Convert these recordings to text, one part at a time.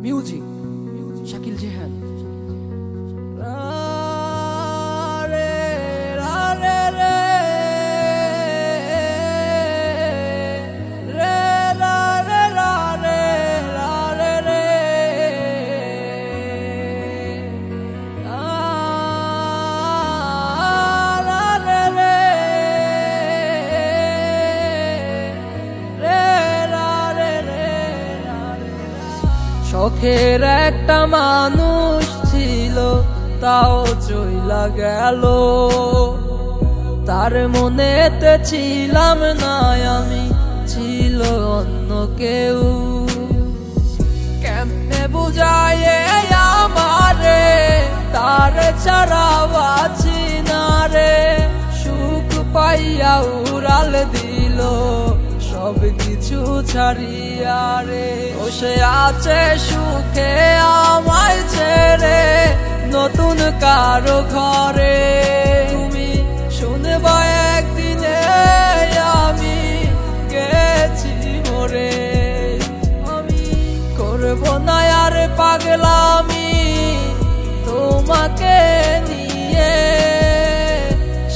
Music Shakil Jehan. শখের একটা মানুষ ছিল, তাও চইলা গেল। তার মনেতে ছিলাম না আমি, ছিল অন্য কেউ। কেমনে বুঝায় আমারে, তার ছাড়া বাঁচি না রে। সুখ পাইয়া উড়াল দিল সব কিছু ছাড়িয়া রে। বসে আছে সুখে আমায় ছেড়ে নতুন কারো ঘরে। তুমি শুনবা একদিনে আমি গেছি মরে। আমি করব না আর পাগলামি তোমাকে নিয়ে।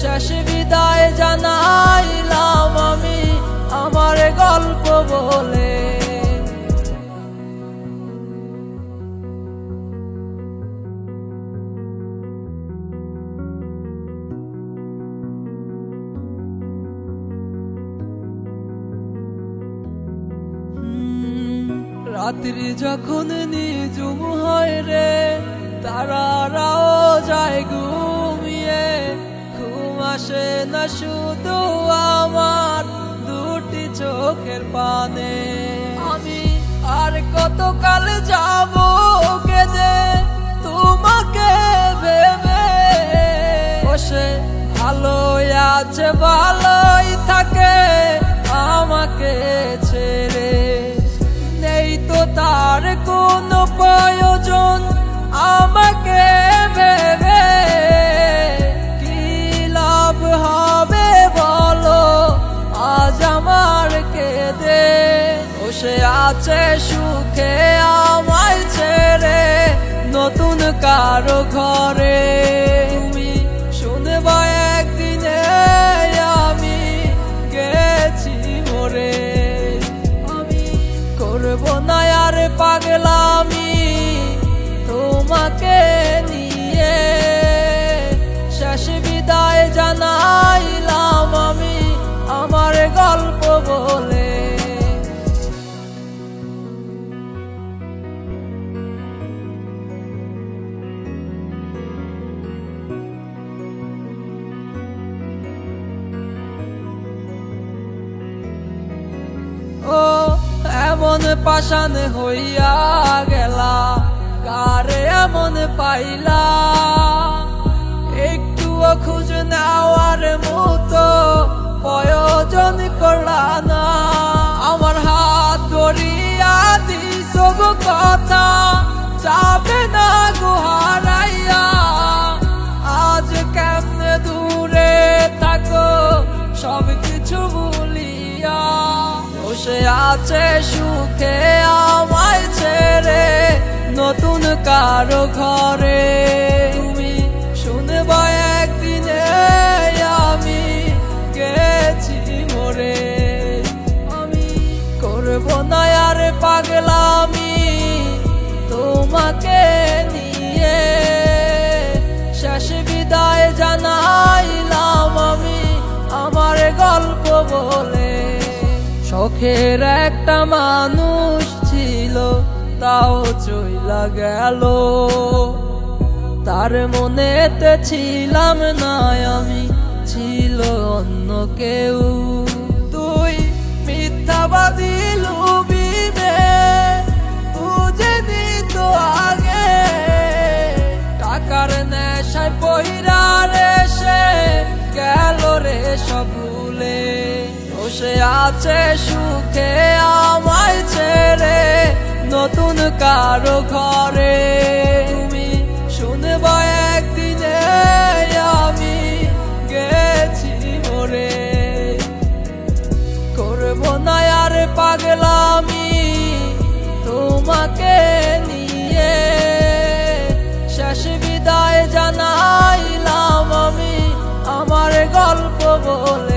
শেষ বিদায় জানাইলাম আমি আমার গল্প বলে। রাত্রি যখন নিঝুম হয় রে, তারারাও যায় ঘুমিয়ে। ঘুম আসে না শুধু আমার দুটি চোখের পানে। আমি আর কতকাল যাব কেঁদে তোমাকে ভেবে। বসে ভালোই আছে ভালোই থাকে আমাকে ছেড়ে। নেই তো তার কোনো প্রয়োজন আমাকে ভেবে। কি লাভ হবে বলো আজ আমার কেঁদে। বসে আছে সুখে আমায় ছেড়ে নতুন কারো ঘরে। তুমি শুনবা একদিনে আমি গেছি মরে। আমি করব না আর পাগলামি তোমাকে নিয়ে। শেষ বিদায় জানাইলাম আমি আমার গল্প বলে। ও এমন পাষাণ হইয়া গেলা, কারে এমন পাইলা। একটুও খুঁজ নেওয়ার মতো প্রয়োজন করলা না। আমার হাত ধরিয়া দিছ গো কথা, যাবে না গো হারাইয়া। আজ কেমনে দূরে থাকো সব কিছু ভুলিয়া। বসে আছে সুখে আমায় ছেড়ে নতুন কারো ঘরে। তুমি শুনবা একদিনে আমি গেছি মরে। আমি করব না আর পাগলামি তোমাকে নিয়ে। শেষ বিদায় জানাইলাম আমি আমার গল্প বলে। শখের একটা মানুষ ছিল, তাও চইলা গেল। তার মনেতে ছিলাম না আমি, ছিল অন্য কেউ। তুই মিথ্যাবাদী লুবিবে বুঝে নিত আগে। টাকার নেশায় পইরা রে সে গেল রে সব ভুলে। বসে আছে সুখে আমায় ছেড়ে নতুন কারো ঘরে। তুমি শুনবা একদিনে আমি গেছি মরে। করব না আর পাগলামি তোমাকে নিয়ে। বলে